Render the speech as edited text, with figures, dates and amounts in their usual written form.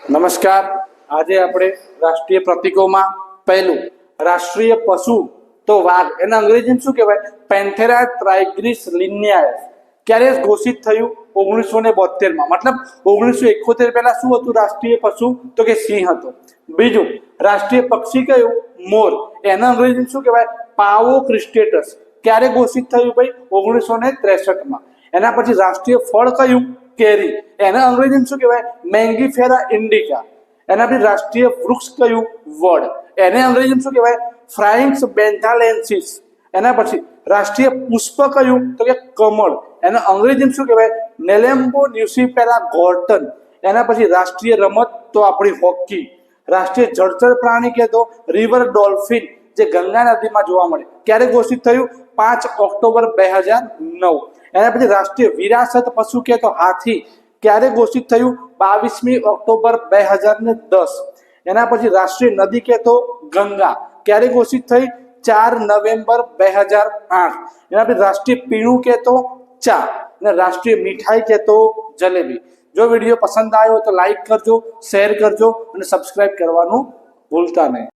નમસ્કાર. આજે આપણે રાષ્ટ્રીય પ્રતીકોમાં પહેલું રાષ્ટ્રીય પશુ તો વાઘ. એના અંગ્રેજીમાં શું કહેવાય? પેન્થેરા ટ્રાઇગ્રીસ લિનિયાસ. ક્યારે ઘોષિત થયું? 1972માં. મતલબ 1971 પહેલા શું હતું રાષ્ટ્રીય પશુ? તો કે સિંહ હતો. બીજું રાષ્ટ્રીય પક્ષી કયું? મોર. એના અંગ્રેજીમાં શું કહેવાય? પાવો ક્રિસ્ટેટસ. ક્યારે ઘોષિત થયું ભાઈ? 1963માં. એના પછી રાષ્ટ્રીય ફળ કયું? કેરી. એના અંગ્રેજીમાં શું કહેવાય? મેંગીફેરા ઇન્ડિકા. એના પછી રાષ્ટ્રીય વૃક્ષ કયું? વડ. એને અંગ્રેજીમાં શું કહેવાય? ફ્રાઇન્ક્સ બેન્થાલેન્સિસ. એના પછી રાષ્ટ્રીય પુષ્પ કયું? તો કે કમળ. એના અંગ્રેજીમાં શું કહેવાય? નેલેમ્બો ન્યુસિફેરા ગોર્ટન. એના પછી રાષ્ટ્રીય રમત તો આપણી હોકી. રાષ્ટ્રીય જળચર પ્રાણી કે તો રિવર ડોલ્ફિન, જે ગંગા નદીમાં જોવા મળે. ક્યારે ઘોષિત થયું? 5 ઓક્ટોબર 2009. એના પછી રાષ્ટ્રીય વિરાસત પશુ કે તો હાથી. ક્યારે ઘોષિત થયું? 22મી ઓક્ટોબર 2010. એના પછી રાષ્ટ્રીય નદી કે તો ગંગા. ક્યારે ઘોષિત થઈ? 4 નવેમ્બર 2008. એના પછી રાષ્ટ્રીય પીણું કે તો ચા. અને રાષ્ટ્રીય મીઠાઈ કે તો જલેબી. જો વિડીયો પસંદ આવ્યો તો લાઈક કરજો, શેર કરજો અને સબસ્ક્રાઇબ કરવાનું ભૂલતા નહીં.